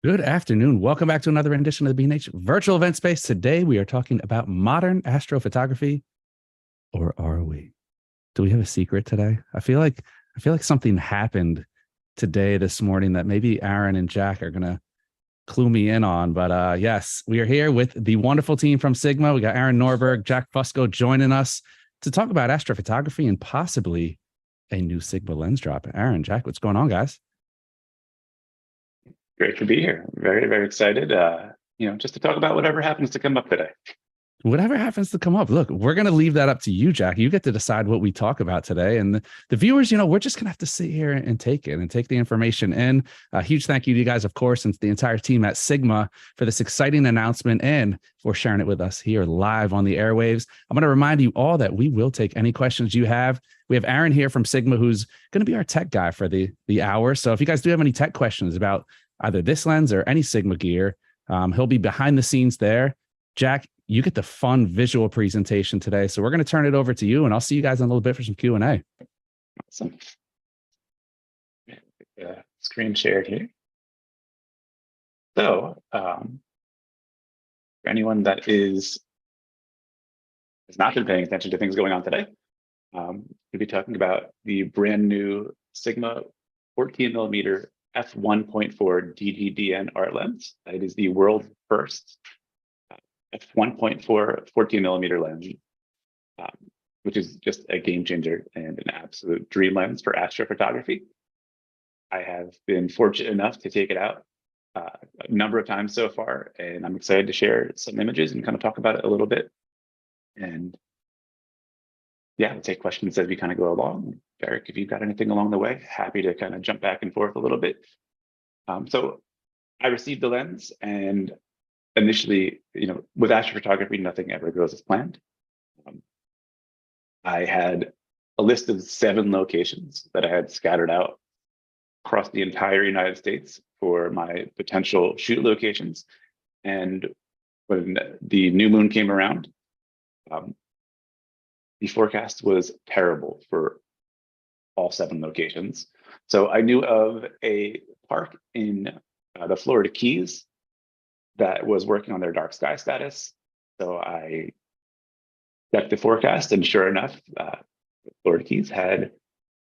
Good afternoon. Welcome back to another edition of the B&H Virtual Event Space. Today we are talking about modern astrophotography, or are we? Do we have a secret today? I feel like something happened today, this morning, that maybe Aaron and Jack are gonna clue me in on. But yes, we are here with the wonderful team from Sigma. We got Aaron Norberg, Jack Fusco joining us to talk about astrophotography and possibly a new Sigma lens drop. Aaron, Jack, what's going on, guys? Great to be here. Very, very excited. Just to talk about whatever happens to come up today. Whatever happens to come up. Look, we're going to leave that up to you, Jack. You get to decide what we talk about today. And the viewers, we're just going to have to sit here and take it and take the information in. A huge thank you to you guys, of course, and to the entire team at Sigma for this exciting announcement and for sharing it with us here live on the airwaves. I'm going to remind you all that we will take any questions you have. We have Aaron here from Sigma, who's going to be our tech guy for the hour. So if you guys do have any tech questions about either this lens or any Sigma gear, he'll be behind the scenes there. Jack, you get the fun visual presentation today. So we're going to turn it over to you, and I'll see you guys in a little bit for some Q&A. Awesome. Screen shared here. So for anyone that has not been paying attention to things going on today, we'll be talking about the brand new Sigma 14mm f1.4 DGDN art lens. It is the world first f1.4 14mm lens, which is just a game changer and an absolute dream lens for astrophotography. I have been fortunate enough to take it out a number of times so far, and I'm excited to share some images and kind of talk about it a little bit. And yeah, we'll take questions as we kind of go along. Derek, if you've got anything along the way, happy to kind of jump back and forth a little bit. So I received the lens, and initially, with astrophotography, nothing ever goes as planned. I had a list of 7 locations that I had scattered out across the entire United States for my potential shoot locations. And when the new moon came around, the forecast was terrible for all 7 locations. So I knew of a park in the Florida Keys that was working on their dark sky status. So I checked the forecast, and sure enough, Florida Keys had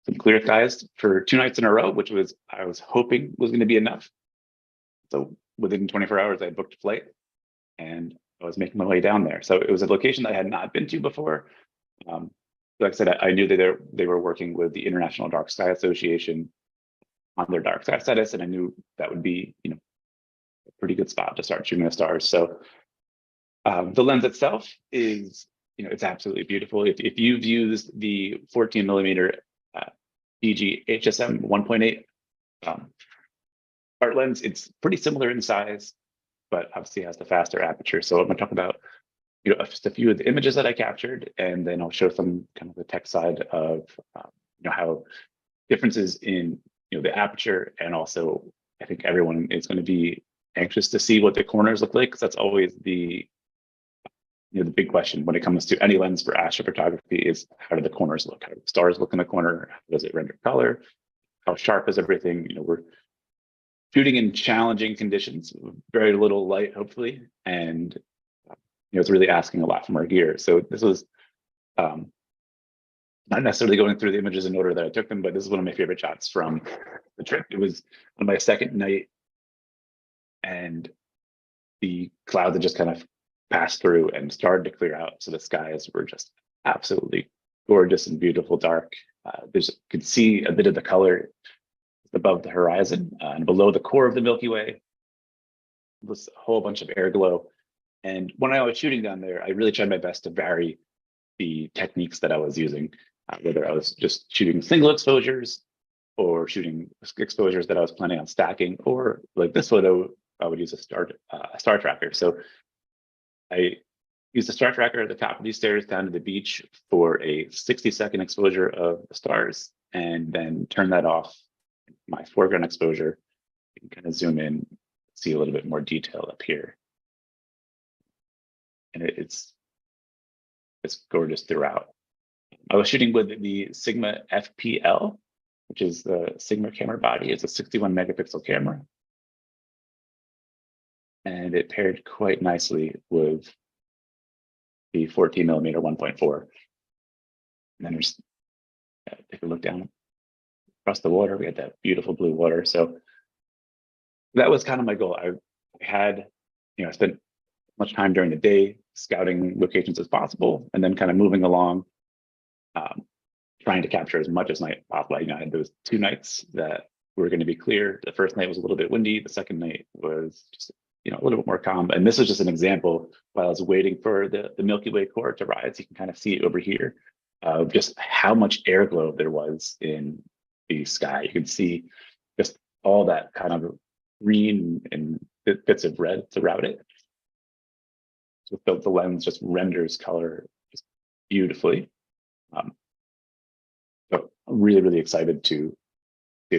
some clear skies for 2 nights in a row, which I was hoping was going to be enough. So within 24 hours, I booked a flight and I was making my way down there. So it was a location that I had not been to before. Like I said, I knew that they were working with the International Dark Sky Association on their dark sky status, and I knew that would be, a pretty good spot to start shooting the stars. So the lens itself is, it's absolutely beautiful. If you've used the 14mm DG HSM 1.8 art lens, it's pretty similar in size, but obviously has the faster aperture. So I'm going to talk about just a few of the images that I captured, and then I'll show some kind of the tech side of how differences in the aperture, and also I think everyone is going to be anxious to see what the corners look like, because that's always the big question when it comes to any lens for astrophotography is, how do the corners look? How do the stars look in the corner? How does it render color? How sharp is everything? We're shooting in challenging conditions, very little light, hopefully, and it's really asking a lot from our gear. So this was not necessarily going through the images in order that I took them, but this is one of my favorite shots from the trip. It was on my second night, and the clouds had just kind of passed through and started to clear out. So the skies were just absolutely gorgeous and beautiful, dark. You could see a bit of the color above the horizon, and below the core of the Milky Way was a whole bunch of air glow. And when I was shooting down there, I really tried my best to vary the techniques that I was using, whether I was just shooting single exposures or shooting exposures that I was planning on stacking, or like this photo, I would use a star tracker. So I used a star tracker at the top of these stairs down to the beach for a 60-second exposure of the stars, and then turn that off my foreground exposure. You can kind of zoom in, see a little bit more detail up here. And it's gorgeous throughout. I was shooting with the Sigma FPL, which is the Sigma camera body. It's a 61 megapixel camera. and it paired quite nicely with the 14mm 1.4. And then there's, take a look down across the water. We had that beautiful blue water. So that was kind of my goal. I had, I spent much time during the day scouting locations as possible, and then kind of moving along, trying to capture as much as night possible. I had those 2 nights that were going to be clear. The first night was a little bit windy. The second night was just, a little bit more calm. And this is just an example while I was waiting for the Milky Way core to rise. You can kind of see it over here, of just how much air glow there was in the sky. You can see just all that kind of green and bits of red throughout it. So the lens just renders color just beautifully. So I'm really, really excited to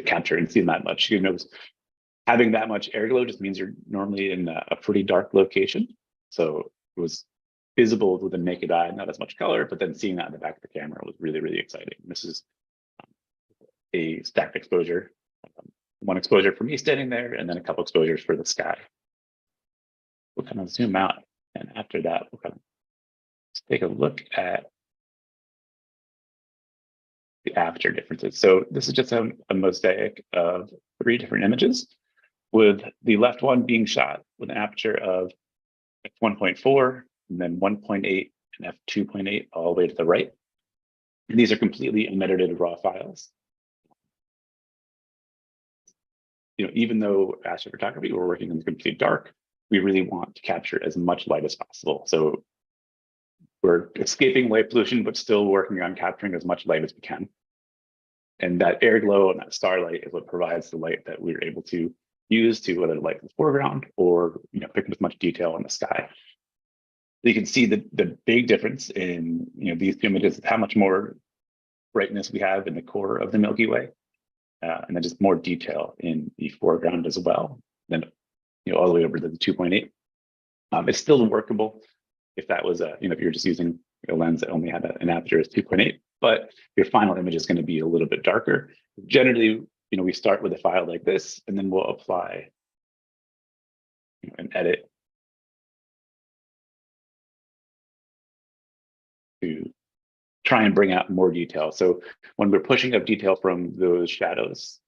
capture and see that much. Having that much air glow just means you're normally in a pretty dark location. So it was visible with the naked eye, not as much color, but then seeing that in the back of the camera was really, really exciting. This is a stacked exposure. 1 exposure for me standing there, and then a couple exposures for the sky. We'll kind of zoom out, and after that, we'll kind of take a look at the aperture differences. So this is just a mosaic of 3 different images, with the left one being shot with an aperture of f1.4, and then 1.8 and f2.8 all the way to the right. And these are completely unedited raw files. Even though astrophotography, we're working in the complete dark, we really want to capture as much light as possible. So we're escaping light pollution, but still working on capturing as much light as we can. And that air glow and that starlight is what provides the light that we're able to use to whether light the foreground or pick up as much detail in the sky. You can see the big difference in these 2 images, how much more brightness we have in the core of the Milky Way, and then just more detail in the foreground as well. Then all the way over to the 2.8. It's still workable if that was if you're just using a lens that only had an aperture as 2.8, but your final image is going to be a little bit darker. Generally, we start with a file like this, and then we'll apply an edit to try and bring out more detail. So when we're pushing up detail from those shadows,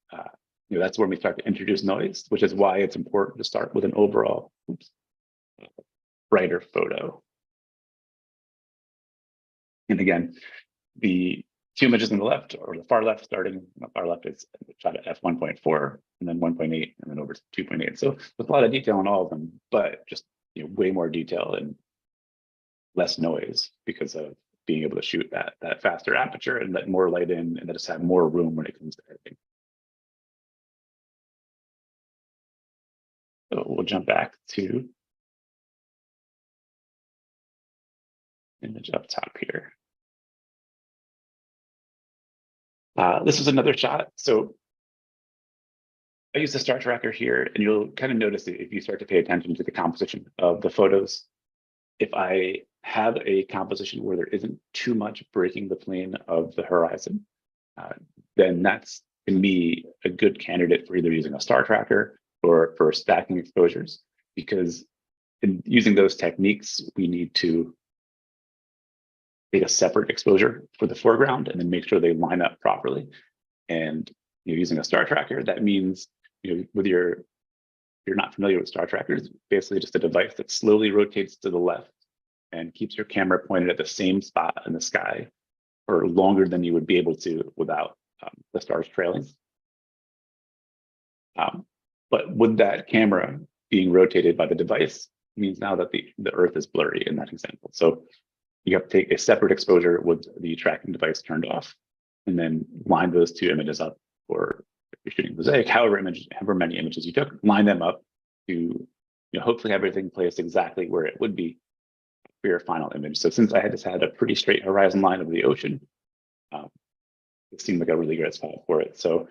that's when we start to introduce noise, which is why it's important to start with an overall brighter photo. And again, the 2 images on the left, or the far left, starting on the far left, is shot at f1.4, and then 1.8, and then over to 2.8. So there's a lot of detail on all of them, but just way more detail and less noise because of being able to shoot that faster aperture and let more light in, and then just have more room when it comes to editing. So we'll jump back to image up top here. This is another shot. So I use the star tracker here, and you'll kind of notice it if you start to pay attention to the composition of the photos. If I have a composition where there isn't too much breaking the plane of the horizon, then that's, to me, a good candidate for either using a star tracker or for stacking exposures, because in using those techniques, we need to take a separate exposure for the foreground and then make sure they line up properly. And using a star tracker, that means whether you're not familiar with star trackers, basically just a device that slowly rotates to the left and keeps your camera pointed at the same spot in the sky for longer than you would be able to without the stars trailing. But with that camera being rotated by the device means now that the Earth is blurry in that example. So you have to take a separate exposure with the tracking device turned off, and then line those 2 images up, or if you're shooting mosaic, however many images you took, line them up to hopefully have everything placed exactly where it would be for your final image. So since I just had a pretty straight horizon line of the ocean, it seemed like a really good spot for it. So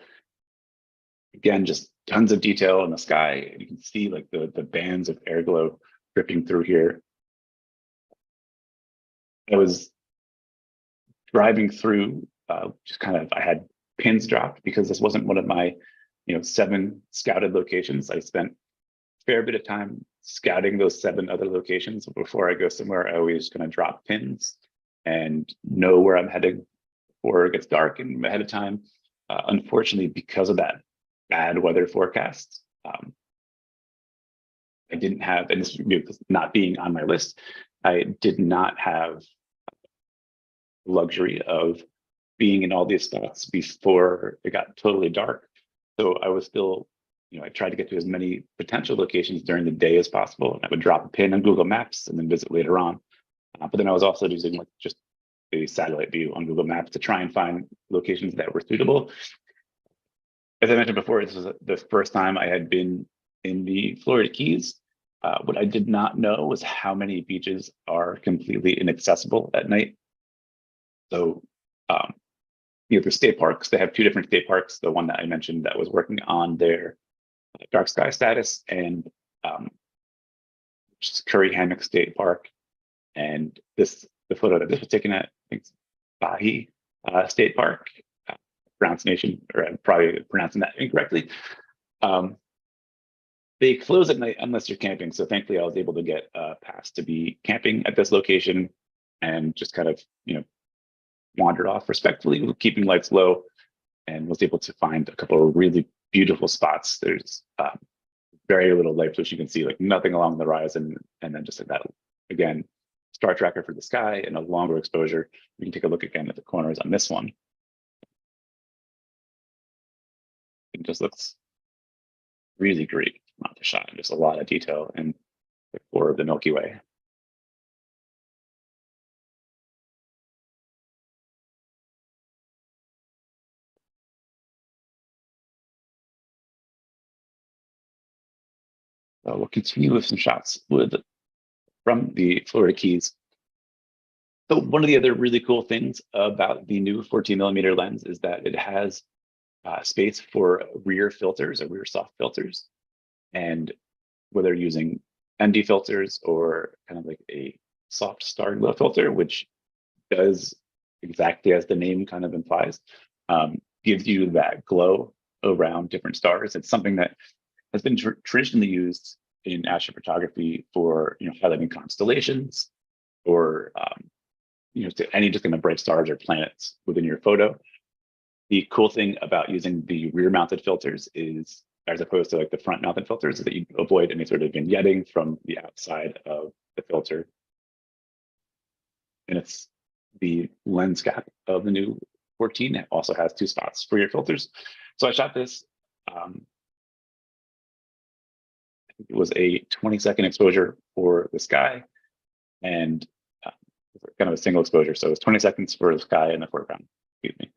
again, just tons of detail in the sky. You can see like the bands of air glow dripping through here. I was driving through, just kind of, I had pins dropped because this wasn't one of my 7 scouted locations. I spent a fair bit of time scouting those 7 other locations before I go somewhere, I always kind of drop pins and know where I'm heading before it gets dark and ahead of time. Unfortunately, because of that bad weather forecast, I didn't have, and this not being on my list, I did not have luxury of being in all these spots before it got totally dark. So I was still, I tried to get to as many potential locations during the day as possible. And I would drop a pin on Google Maps and then visit later on. But then I was also using like just a satellite view on Google Maps to try and find locations that were suitable. As I mentioned before, this was the first time I had been in the Florida Keys. What I did not know was how many beaches are completely inaccessible at night. So, the state parks, they have 2 different state parks. The one that I mentioned that was working on their dark sky status, and Curry Hammock State Park. And the photo that this was taken at, I think it's Bahi State Park, pronunciation, or I'm probably pronouncing that incorrectly. They close at night unless you're camping. So thankfully I was able to get a pass to be camping at this location and just kind of, wandered off respectfully, keeping lights low, and was able to find a couple of really beautiful spots. There's very little light pollution. You can see like nothing along the horizon, and then just like that, again, star tracker for the sky and a longer exposure. We can take a look again at the corners on this one. It just looks really great on the shot. Just a lot of detail in the core of the Milky Way. We'll continue with some shots from the Florida Keys. So one of the other really cool things about the new 14mm lens is that it has space for rear filters or rear soft filters. And whether using ND filters or kind of like a soft star glow filter, which does exactly as the name kind of implies, gives you that glow around different stars. It's something that has been traditionally used in astrophotography for highlighting constellations or to any just kind of bright stars or planets within your photo. The cool thing about using the rear mounted filters is, as opposed to like the front mounted filters, is that you avoid any sort of vignetting from the outside of the filter. And it's the lens cap of the new 14. It also has 2 spots for your filters. So I shot this. It was a 20-second exposure for the sky and kind of a single exposure. So it's 20 seconds for the sky and the foreground, excuse me,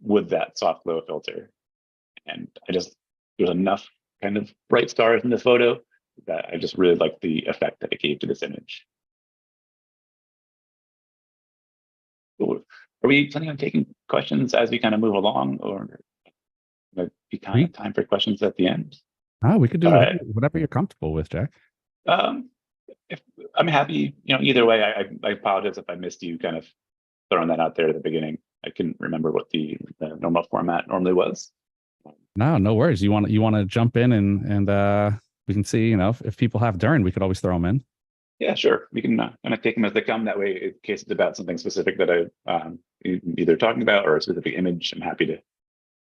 with that soft glow filter. And there's enough kind of bright stars in the photo that I just really liked the effect that it gave to this image. Cool. Are we planning on taking questions as we kind of move along, or be kind of time for questions at the end? Oh, we could do whatever you're comfortable with, Jack. If I'm happy, either way. I apologize if I missed you kind of throwing that out there at the beginning. I couldn't remember what the normal format normally was. No worries. You want to jump in and we can see, if people have during, we could always throw them in. Yeah, sure. We can kind of take them as they come. That way, in case it's about something specific that I either talking about or a specific image, I'm happy to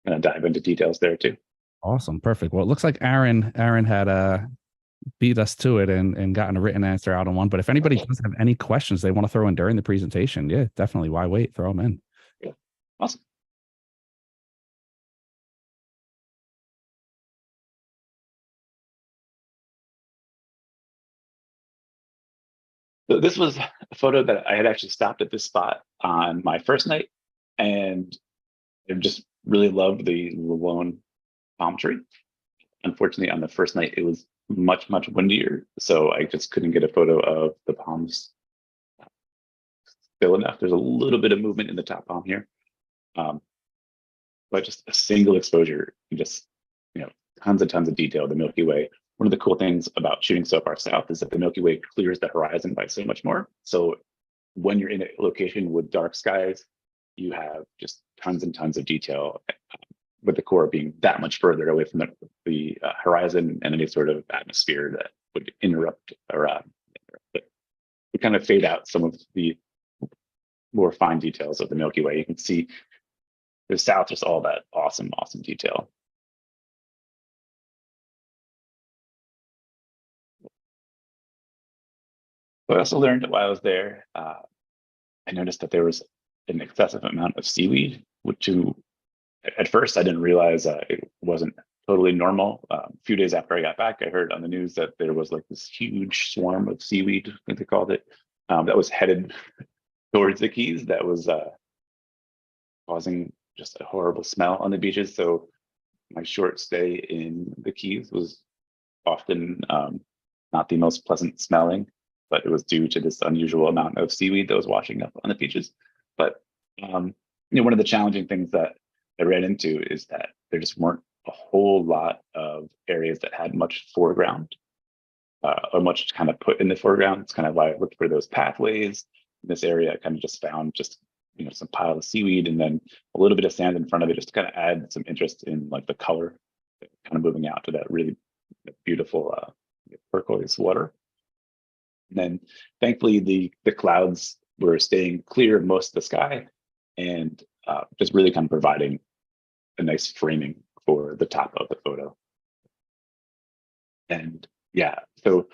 kind of dive into details there too. Awesome. Perfect. Well, it looks like Aaron had beat us to it and gotten a written answer out on one. But if anybody does have any questions they want to throw in during the presentation, yeah, definitely. Why wait? Throw them in. Yeah. Awesome. So this was a photo that I had actually stopped at this spot on my first night, and I just really loved the lone palm tree. Unfortunately, on the first night, it was much windier, so I just couldn't get a photo of the palms still enough. There's a little bit of movement in the top palm here, but just a single exposure, just tons and tons of detail. The Milky Way. One of the cool things about shooting so far south is that the Milky Way clears the horizon by so much more. So when you're in a location with dark skies, you have just tons and tons of detail, with the core being that much further away from the horizon and any sort of atmosphere that would interrupt or but would kind of fade out some of the more fine details of the Milky Way. You can see the south, just all that awesome detail. But I also learned while I was there, I noticed that there was an excessive amount of seaweed, which at first I didn't realize it wasn't totally normal. A few days after I got back, I heard on the news that there was like this huge swarm of seaweed, I think they called it, that was headed towards the Keys, that was causing just a horrible smell on the beaches. So my short stay in the Keys was often not the most pleasant smelling, but it was due to this unusual amount of seaweed that was washing up on the beaches. But one of the challenging things that I ran into is that there just weren't a whole lot of areas that had much foreground or much kind of put in the foreground. It's kind of why I looked for those pathways. In this area, I kind of just found some pile of seaweed and then a little bit of sand in front of it, just to kind of add some interest in like the color, kind of moving out to that really beautiful turquoise water. And then thankfully the clouds were staying clear of most of the sky and just really kind of providing a nice framing for the top of the photo. And yeah, so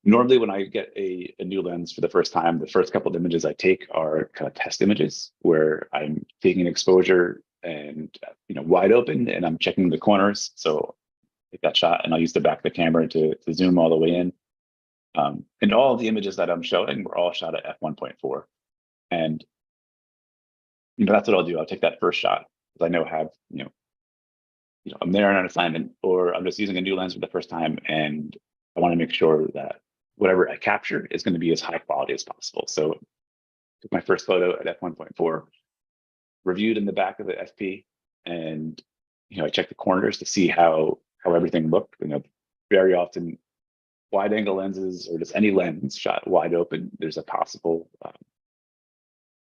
normally when I get a new lens for the first time, the first couple of images I take are kind of test images where I'm taking exposure and wide open and I'm checking the corners. So take that shot and I'll use the back of the camera to zoom all the way in. And all of the images that I'm showing were all shot at f1.4. And that's what I'll do. I'll take that first shot because I know I'm there on an assignment or I'm just using a new lens for the first time and I want to make sure that whatever I capture is going to be as high quality as possible. So took my first photo at f1.4, reviewed in the back of the FP, and I checked the corners to see how everything looked. Very often wide angle lenses or just any lens shot wide open, there's a possible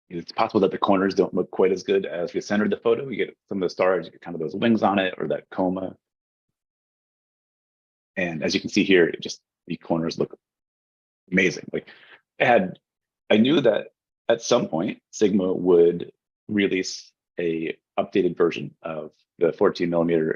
it's possible that the corners don't look quite as good as we centered the photo. You get some of the stars, you get kind of those wings on it or that coma. And as you can see here, the corners look amazing. Like I knew that at some point Sigma would release a updated version of the 14mm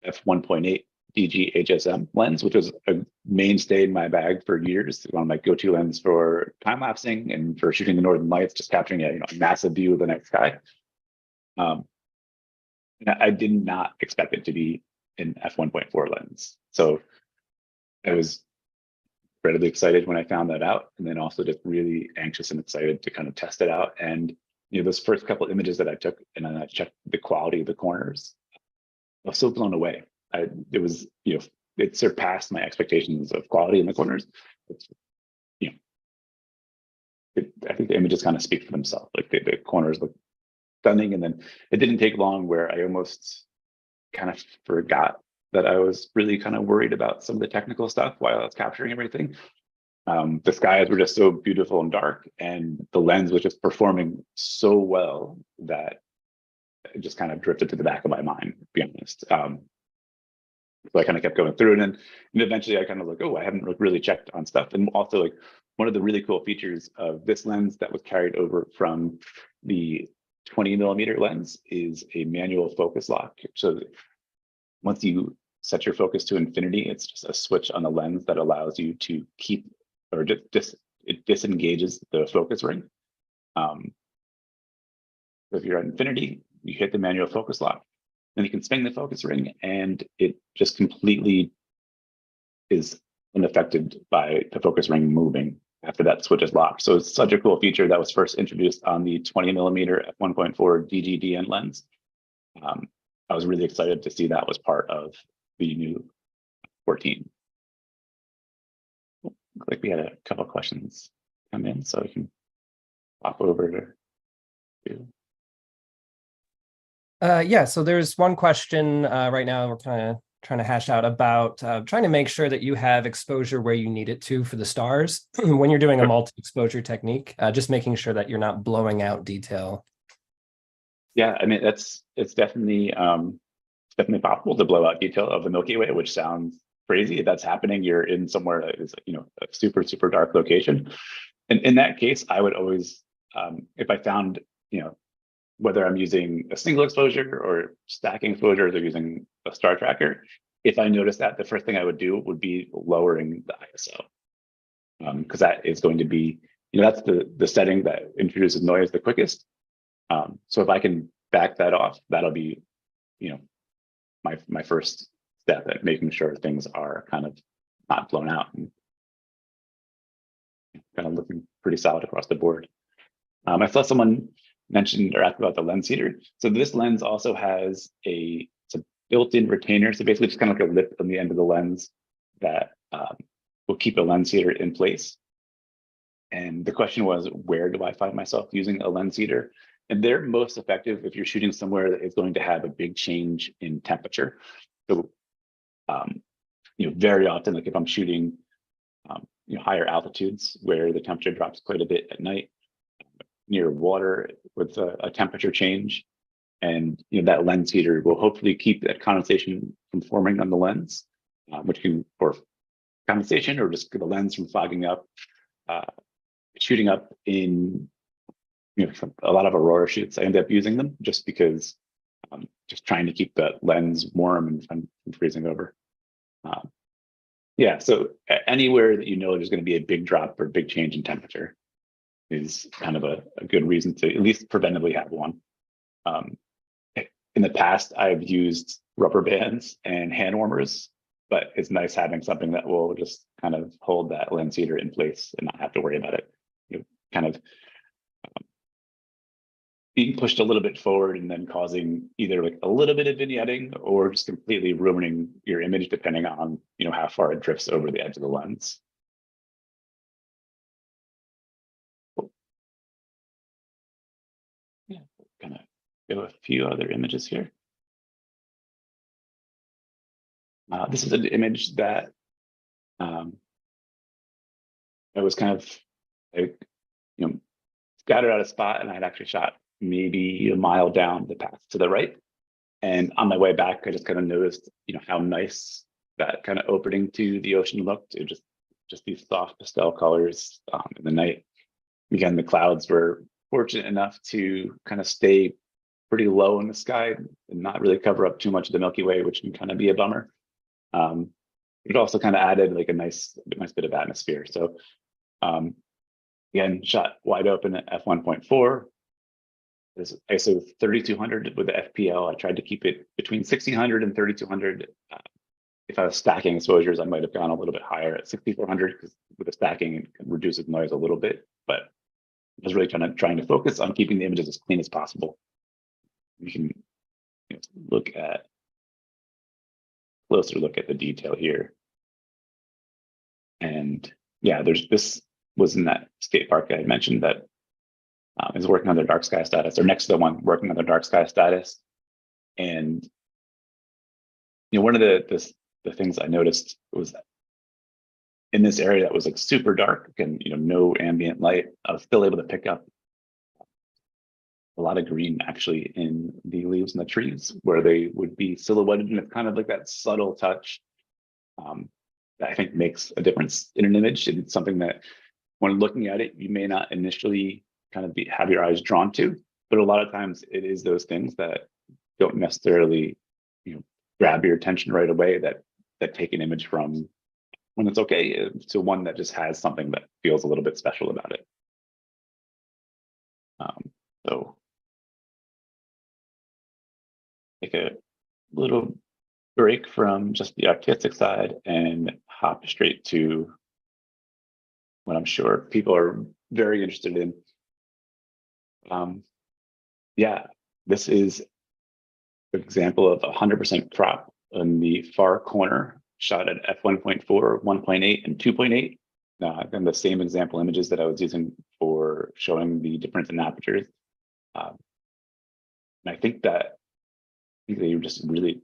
f1.8 DG HSM lens, which was a mainstay in my bag for years. One of my go-to lens for time lapsing and for shooting the northern lights, just capturing a massive view of the night sky. And I did not expect it to be an f1.4 lens. So I was incredibly excited when I found that out, and then also just really anxious and excited to kind of test it out. And those first couple of images that I took, and then I checked the quality of the corners, I was so blown away. It surpassed my expectations of quality in the corners. I think the images kind of speak for themselves. Like the corners look stunning, and then it didn't take long where I almost kind of forgot that I was really kind of worried about some of the technical stuff while I was capturing everything. The skies were just so beautiful and dark, and the lens was just performing so well that it just kind of drifted to the back of my mind, to be honest. So I kind of kept going through it, and eventually I kind of like, oh, I haven't really checked on stuff. And also, like, one of the really cool features of this lens that was carried over from the 20mm lens is a manual focus lock. So once you set your focus to infinity, it's just a switch on the lens that allows you to keep, or it disengages the focus ring. So if you're at infinity, you hit the manual focus lock, then you can swing the focus ring, and it just completely is unaffected by the focus ring moving after that switch is locked. So it's such a cool feature that was first introduced on the 20mm f1.4 DGDN lens. I was really excited to see that was part of the new 14. Looks like we had a couple of questions come in, so we can hop over to. Yeah, so there's one question right now we're kind of trying to hash out about trying to make sure that you have exposure where you need it to for the stars when you're doing a multi-exposure technique, just making sure that you're not blowing out detail. Yeah, I mean, it's definitely possible to blow out detail of the Milky Way, which sounds crazy. If that's happening, you're in somewhere that is, you know, a super, super dark location. And in that case, I would always, if I found, you know, whether I'm using a single exposure or stacking exposures or using a star tracker, if I notice that, the first thing I would do would be lowering the ISO. Because that is going to be, you know, that's the setting that introduces noise the quickest. So if I can back that off, that'll be, you know, my first step at making sure things are kind of not blown out and kind of looking pretty solid across the board. I saw someone mentioned or asked about the lens heater. So this lens also has it's a built-in retainer. So basically just kind of like a lip on the end of the lens that will keep a lens heater in place. And the question was, where do I find myself using a lens heater? And they're most effective if you're shooting somewhere that is going to have a big change in temperature. So, you know, very often, like if I'm shooting, you know, higher altitudes where the temperature drops quite a bit at night, near water with a temperature change, and you know that lens heater will hopefully keep that condensation from forming on the lens, which can, or condensation, or just the lens from fogging up, shooting up in, you know, a lot of Aurora shoots. I end up using them just because, just trying to keep the lens warm and from freezing over. Yeah, so anywhere that you know there's going to be a big drop or big change in temperature is kind of a good reason to at least preventively have one. In the past, I've used rubber bands and hand warmers, but it's nice having something that will just kind of hold that lens heater in place and not have to worry about it, you know, kind of being pushed a little bit forward and then causing either like a little bit of vignetting or just completely ruining your image depending on, you know, how far it drifts over the edge of the lens. Yeah, gonna go a few other images here. This is an image that I was kind of like, you know, scattered out a spot, and I had actually shot maybe a mile down the path to the right. And on my way back, I just kind of noticed, you know, how nice that kind of opening to the ocean looked. It just these soft pastel colors in the night. Again, the clouds were fortunate enough to kind of stay pretty low in the sky and not really cover up too much of the Milky Way, which can kind of be a bummer. It also kind of added like a nice bit of atmosphere. So again, shot wide open at f1.4. This ISO 3200 with the FPL. I tried to keep it between 1600 and 3200. If I was stacking exposures, I might have gone a little bit higher at 6400 because with the stacking, it reduces noise a little bit. But I was really trying to focus on keeping the images as clean as possible. You can, you know, look at closer look at the detail here. And yeah, this was in that state park I had mentioned that is working on their dark sky status, or next to the one working on their dark sky status. And you know, one of the things I noticed was in this area that was like super dark and, you know, no ambient light, I was still able to pick up a lot of green actually in the leaves and the trees where they would be silhouetted, and it's kind of like that subtle touch that I think makes a difference in an image. And it's something that when looking at it, you may not initially kind of have your eyes drawn to, but a lot of times it is those things that don't necessarily, you know, grab your attention right away that take an image from when it's okay to one that just has something that feels a little bit special about it. So take a little break from just the artistic side and hop straight to what I'm sure people are very interested in. Yeah, this is an example of 100% crop in the far corner, shot at f1.4, 1.8, and 2.8. Then the same example images that I was using for showing the difference in apertures. And I think that you just really,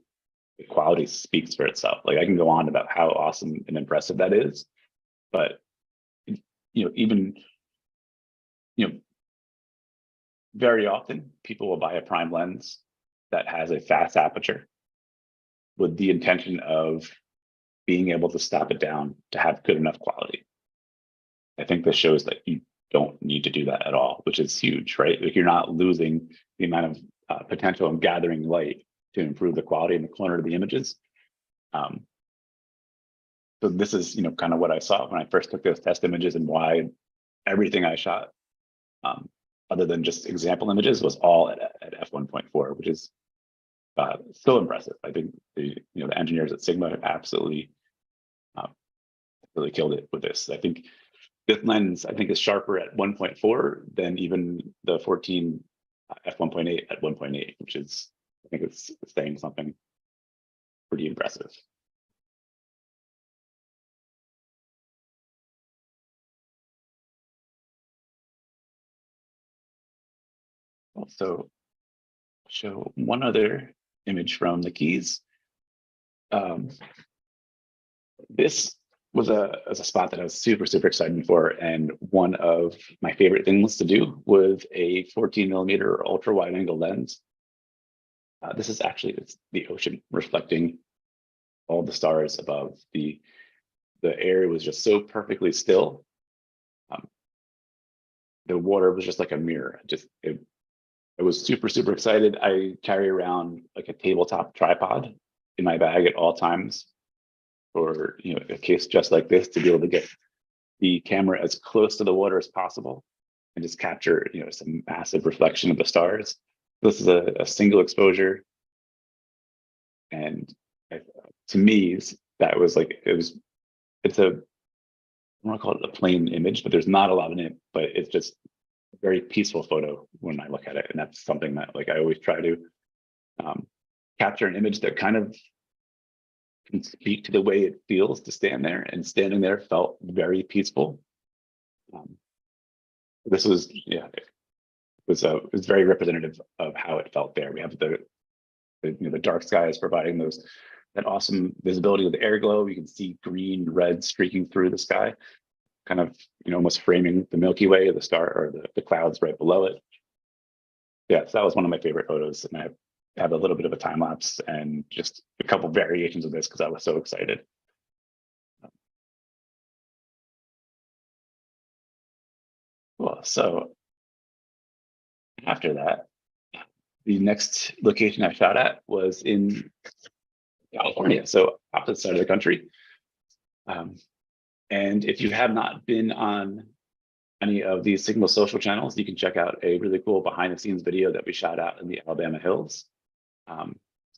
the quality speaks for itself. Like I can go on about how awesome and impressive that is, but you know, even, you know, very often people will buy a prime lens that has a fast aperture with the intention of being able to stop it down to have good enough quality. I think this shows that you don't need to do that at all, which is huge, right? Like you're not losing the amount of potential in gathering light to improve the quality in the corner of the images. So this is, kind of what I saw when I first took those test images, and why everything I shot, other than just example images, was all at f1.4, which is so impressive. I think the engineers at Sigma absolutely really killed it with this. I think this lens, is sharper at 1.4 than even the 14 f1.8 at 1.8, which is, I think it's saying something pretty impressive. Also show one other image from the Keys. This was a spot that I was super excited for, and one of my favorite things to do with a 14mm ultra wide angle lens. This is actually, it's the ocean reflecting all the stars above. The area was just so perfectly still. The water was just like a mirror. I was super excited. I carry around like a tabletop tripod in my bag at all times for a case just like this, to be able to get the camera as close to the water as possible and just capture some massive reflection of the stars. This is a single exposure, and to me that was like, it's a, I want to call it a plain image, but there's not a lot in it, but it's just a very peaceful photo when I look at it. And that's something that I always try to capture an image that kind of can speak to the way it feels to stand there, and standing there felt very peaceful. This was, it was very representative of how it felt there. We have the dark skies providing that awesome visibility with the air glow. You can see green, red streaking through the sky, kind of almost framing the Milky Way, the star, or the clouds right below it. Yeah, so that was one of my favorite photos, and I have a little bit of a time lapse and just a couple variations of this because I was so excited. Well, so after that, the next location I shot at was in California, so opposite side of the country. And if you have not been on any of these Sigma social channels, you can check out a really cool behind the scenes video that we shot out in the Alabama hills.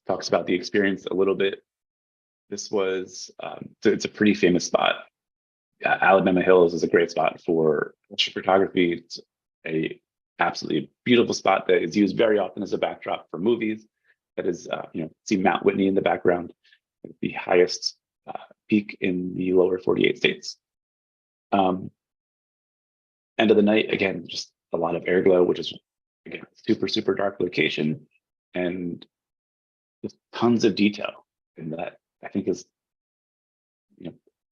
Talks about the experience a little bit. This was, so it's a pretty famous spot. Alabama Hills is a great spot for photography. It's a absolutely beautiful spot that is used very often as a backdrop for movies. That is, see Mount Whitney in the background, the highest peak in the lower 48 states. End of the night, again, just a lot of air glow, which is, again, super dark location, and just tons of detail. And that, I think, is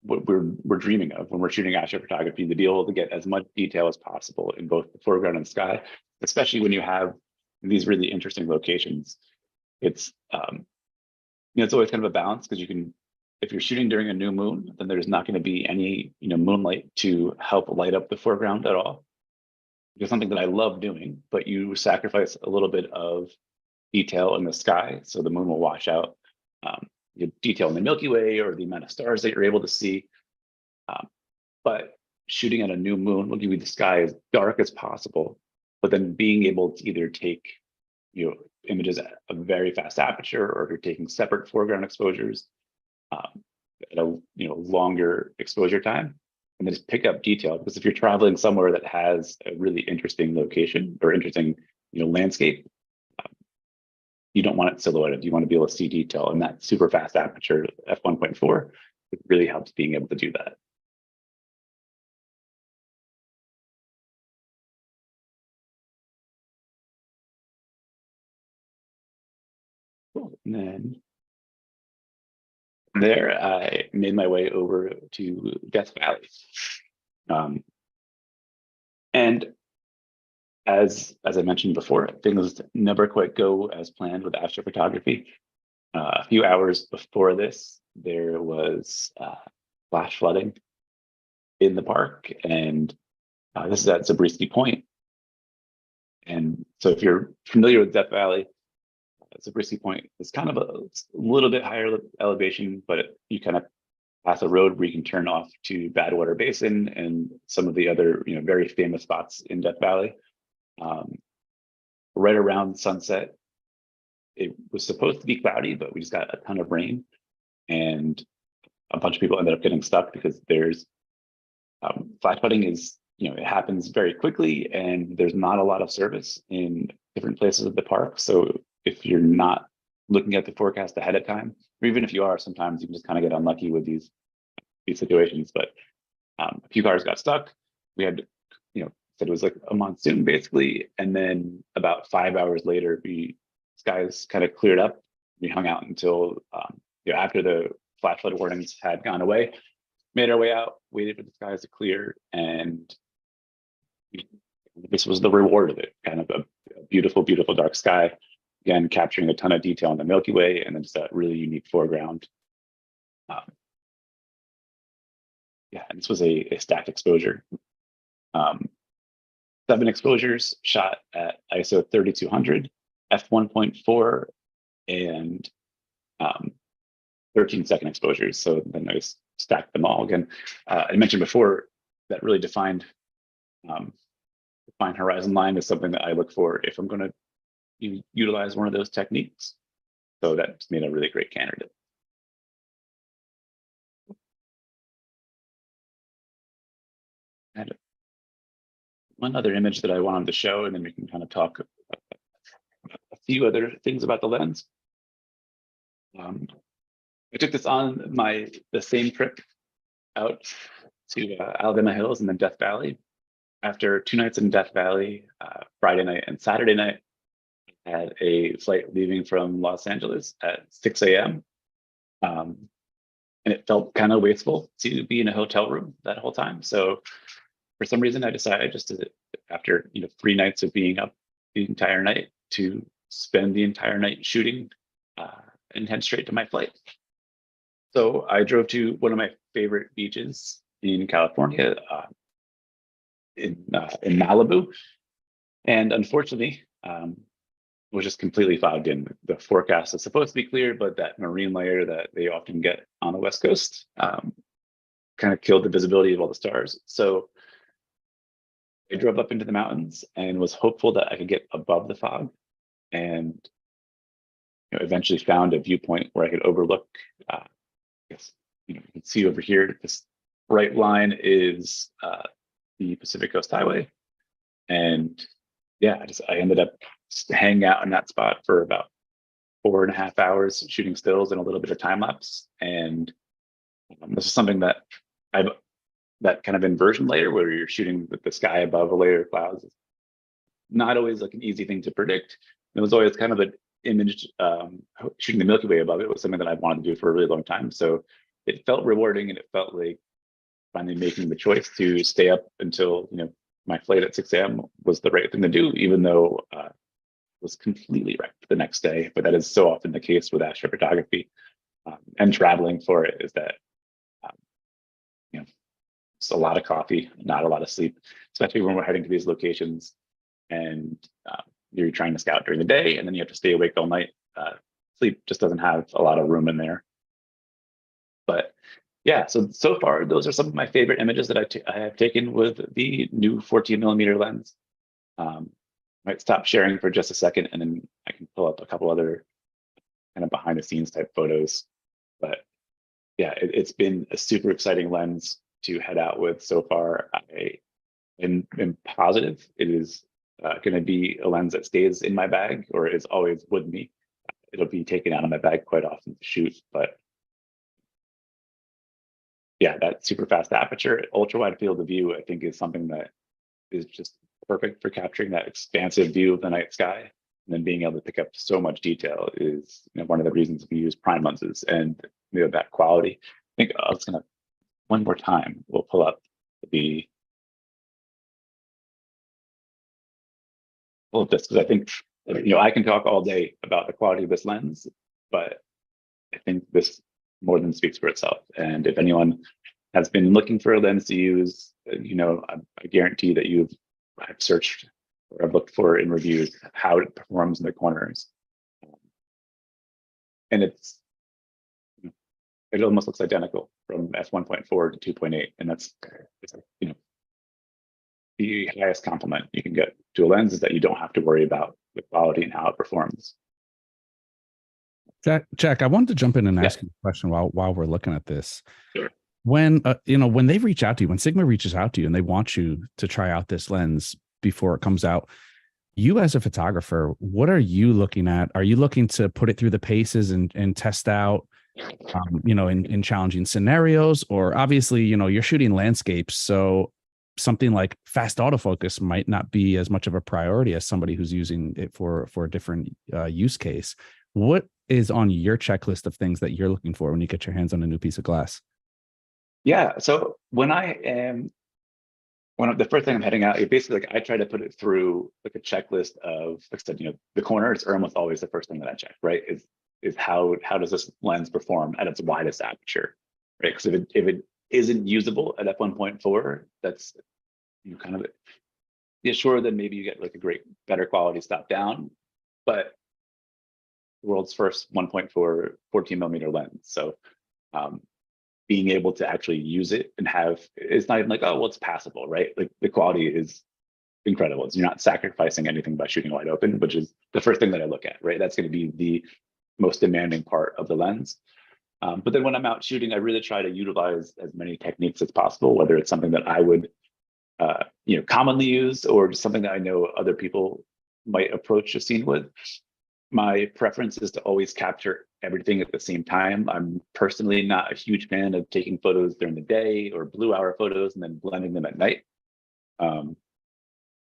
what we're dreaming of when we're shooting astrophotography, to be able to get as much detail as possible in both the foreground and sky, especially when you have these really interesting locations. It's it's always kind of a balance, because you can, if you're shooting during a new moon, then there's not going to be any moonlight to help light up the foreground at all. It's something that I love doing, but you sacrifice a little bit of detail in the sky, so the moon will wash out detail in the Milky Way or the amount of stars that you're able to see. But shooting at a new moon will give you the sky as dark as possible, but then being able to either take images at a very fast aperture, or if you're taking separate foreground exposures at a longer exposure time, and then just pick up detail. Because if you're traveling somewhere that has a really interesting location or interesting landscape, you don't want it silhouetted. You want to be able to see detail, and that super fast aperture f1.4, it really helps being able to do that. Cool. And then there, I made my way over to Death Valley. And as I mentioned before, things never quite go as planned with astrophotography. A few hours before this, there was flash flooding in the park, and this is at Zabriskie Point. And so if you're familiar with Death Valley, Zabriskie Point is kind of a little bit higher elevation, but you kind of pass a road where you can turn off to Badwater Basin and some of the other, very famous spots in Death Valley. Right around sunset, it was supposed to be cloudy, but we just got a ton of rain, and a bunch of people ended up getting stuck because there's flash flooding is, it happens very quickly, and there's not a lot of service in different places of the park. So if you're not looking at the forecast ahead of time, or even if you are, sometimes you can just kind of get unlucky with these situations. But a few cars got stuck. We had, said it was like a monsoon basically, and then about 5 hours later, skies kind of cleared up. We hung out until after the flash flood warnings had gone away, made our way out, waited for the skies to clear, and this was the reward of it. Kind of a beautiful, beautiful dark sky. Again, capturing a ton of detail on the Milky Way, and then just a really unique foreground. And this was a stacked exposure. 7 exposures shot at ISO 3200, f1.4, and 13-second exposures. So then I just stacked them all again. I mentioned before that really defined horizon line is something that I look for if I'm going to utilize one of those techniques. So that made a really great candidate. And one other image that I wanted to show, and then we can kind of talk a few other things about the lens. I took this on the same trip out to Alabama Hills and then Death Valley. After 2 nights in Death Valley, Friday night and Saturday night, I had a flight leaving from Los Angeles at 6 a.m. And it felt kind of wasteful to be in a hotel room that whole time. So for some reason, I decided just to, after 3 nights of being up the entire night, to spend the entire night shooting and head straight to my flight. So I drove to one of my favorite beaches in California, in Malibu, and unfortunately, was just completely fogged in. The forecast is supposed to be clear, but that marine layer that they often get on the West Coast kind of killed the visibility of all the stars. So I drove up into the mountains and was hopeful that I could get above the fog, and eventually found a viewpoint where I could overlook. I guess you can see over here. This bright line is the Pacific Coast Highway, and I ended up hanging out in that spot for about 4.5 hours shooting stills and a little bit of time lapse. And this is something that that kind of inversion layer where you're shooting with the sky above a layer of clouds is not always like an easy thing to predict. It was always kind of an image, shooting the Milky Way above it was something that I wanted to do for a really long time. So it felt rewarding, and it felt like finally making the choice to stay up until my flight at 6 a.m. was the right thing to do, even though it was completely wrecked the next day. But that is so often the case with astrophotography and traveling for it, is that it's a lot of coffee, not a lot of sleep, especially when we're heading to these locations and you're trying to scout during the day and then you have to stay awake all night. Sleep just doesn't have a lot of room in there. But yeah, so far, those are some of my favorite images that I have taken with the new 14mm lens. Might stop sharing for just a second, and then I can pull up a couple other kind of behind the scenes type photos. But yeah, it's been a super exciting lens to head out with so far. I am positive it is going to be a lens that stays in my bag, or is always with me. It'll be taken out of my bag quite often to shoot, but yeah, that super fast aperture, ultra wide field of view, I think is something that is just perfect for capturing that expansive view of the night sky. And then being able to pick up so much detail is one of the reasons we use prime lenses, and that quality. I think I was gonna, one more time, we'll pull up this, because I think I can talk all day about the quality of this lens, but I think this more than speaks for itself. And if anyone has been looking for a lens to use, I guarantee that I've searched or I've looked for in reviews how it performs in the corners. And it almost looks identical from f1.4 to 2.8. And it's the highest compliment you can get to a lens is that you don't have to worry about the quality and how it performs. Jack, I wanted to jump in and Yeah. ask you a question while we're looking at this. Sure. When when they reach out to you, when Sigma reaches out to you and they want you to try out this lens before it comes out, you as a photographer, what are you looking at? Are you looking to put it through the paces and test out, in challenging scenarios? Or obviously, you're shooting landscapes, so something like fast autofocus might not be as much of a priority as somebody who's using it for a different use case. What is on your checklist of things that you're looking for when you get your hands on a new piece of glass? Yeah. So when the first thing I'm heading out, basically I try to put it through like a checklist of, like I said, the corners are almost always the first thing that I check, right? Is how does this lens perform at its widest aperture, right? Because if it isn't usable at f1.4, that's kind of sure, then maybe you get like a better quality stop down, but the world's first 1.4 14 millimeter lens. So being able to actually use it and it's not even like, oh, well, it's passable, right? Like the quality is incredible. You're not sacrificing anything by shooting wide open, which is the first thing that I look at, right? That's going to be the most demanding part of the lens. But then when I'm out shooting, I really try to utilize as many techniques as possible, whether it's something that I would, commonly use or just something that I know other people might approach a scene with. My preference is to always capture everything at the same time. I'm personally not a huge fan of taking photos during the day or blue hour photos and then blending them at night. I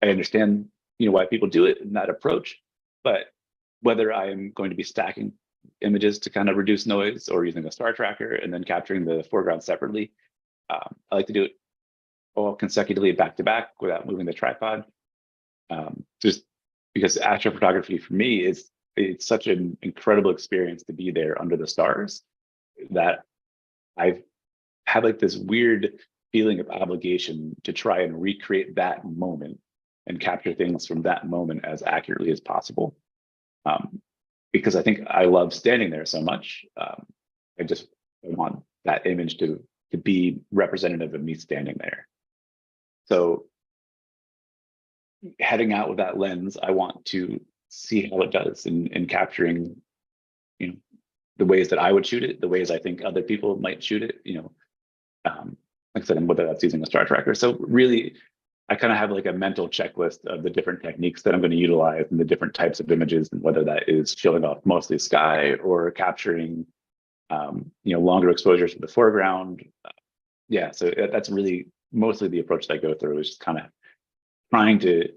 understand, why people do it in that approach, but whether I am going to be stacking images to kind of reduce noise or using a star tracker and then capturing the foreground separately, I like to do it all consecutively back to back without moving the tripod. Just because astrophotography for me it's such an incredible experience to be there under the stars that I've had like this weird feeling of obligation to try and recreate that moment and capture things from that moment as accurately as possible. Because I think I love standing there so much. I want that image to be representative of me standing there. So heading out with that lens, I want to see how it does in capturing, the ways that I would shoot it, the ways I think other people might shoot it, like I said, and whether that's using a star tracker. So really, I kind of have like a mental checklist of the different techniques that I'm going to utilize and the different types of images, and whether that is showing off mostly sky or capturing, longer exposures to the foreground. So that's really mostly the approach that I go through, is just kind of trying to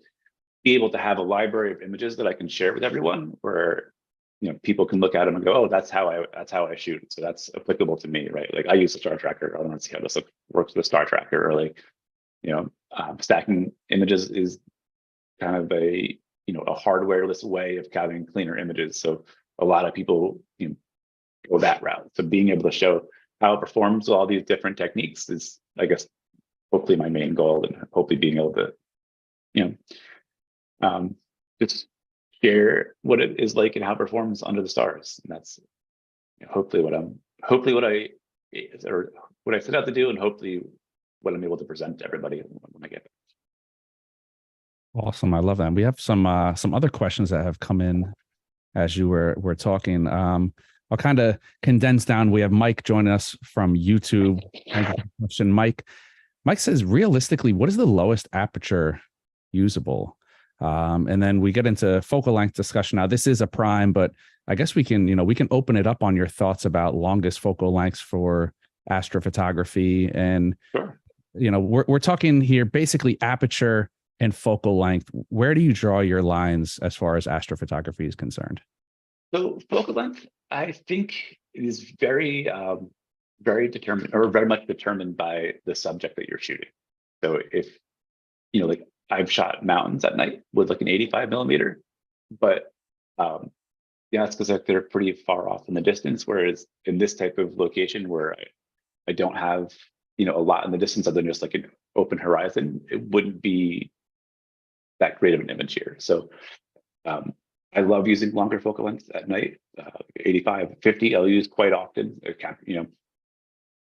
be able to have a library of images that I can share with everyone, where people can look at them and go, oh, that's how I shoot. So that's applicable to me, right? Like I use a star tracker. I want to see how this works with a star tracker, or like, stacking images is kind of a hardwareless way of having cleaner images. So a lot of people go that route. So being able to show how it performs with all these different techniques is, I guess, hopefully my main goal, and hopefully being able to just share what it is like and how it performs under the stars. And that's hopefully what I set out to do, and hopefully what I'm able to present to everybody when I get there. Awesome. I love that. We have some other questions that have come in as you were talking. I'll kind of condense down. We have Mike joining us from YouTube. Thank you for the question, Mike. Mike says, realistically, what is the lowest aperture usable? And then we get into focal length discussion. Now, this is a prime, but I guess we can open it up on your thoughts about longest focal lengths for astrophotography. And, Sure. We're talking here basically aperture and focal length. Where do you draw your lines as far as astrophotography is concerned? So focal length, I think, is very, very determined, or very much determined by the subject that you're shooting. So if, like I've shot mountains at night with like an 85 millimeter, but Yeah, it's because like they're pretty far off in the distance. Whereas in this type of location where I don't have, a lot in the distance other than just like an open horizon, it wouldn't be that great of an image here. So um, I love using longer focal lengths at night, 85, 50, I'll use quite often.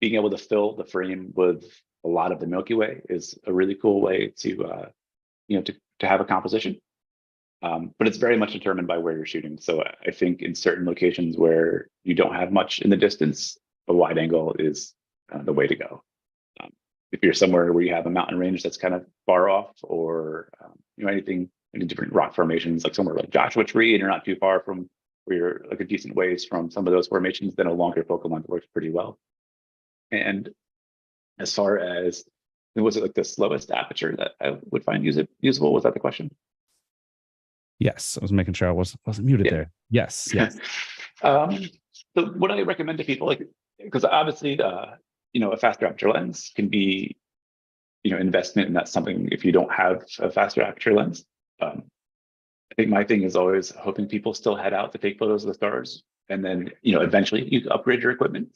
Being able to fill the frame with a lot of the Milky Way is a really cool way to, to have a composition. But it's very much determined by where you're shooting. So I think in certain locations where you don't have much in the distance, a wide angle is the way to go. If you're somewhere where you have a mountain range that's kind of far off, or any different rock formations, like somewhere like Joshua Tree, and you're not too far from where you're like a decent ways from some of those formations, then a longer focal length works pretty well. And as far as, was it like the slowest aperture that I would find usable? Was that the question? Yes, I was making sure I wasn't muted there. Yes. So what I recommend to people, like, because obviously, a faster aperture lens can be, investment, and that's something if you don't have a faster aperture lens. I think my thing is always hoping people still head out to take photos of the stars, and then eventually you upgrade your equipment.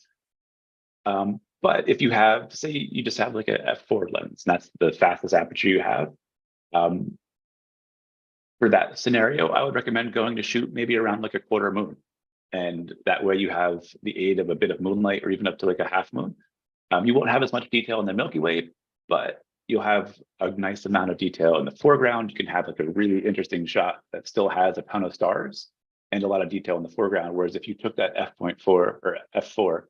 But if you have, say, you just have like a f4 lens, and that's the fastest aperture you have. For that scenario, I would recommend going to shoot maybe around like a quarter moon. And that way you have the aid of a bit of moonlight, or even up to like a half moon. You won't have as much detail in the Milky Way, but you'll have a nice amount of detail in the foreground. You can have like a really interesting shot that still has a ton of stars and a lot of detail in the foreground. Whereas if you took that f.4 or f4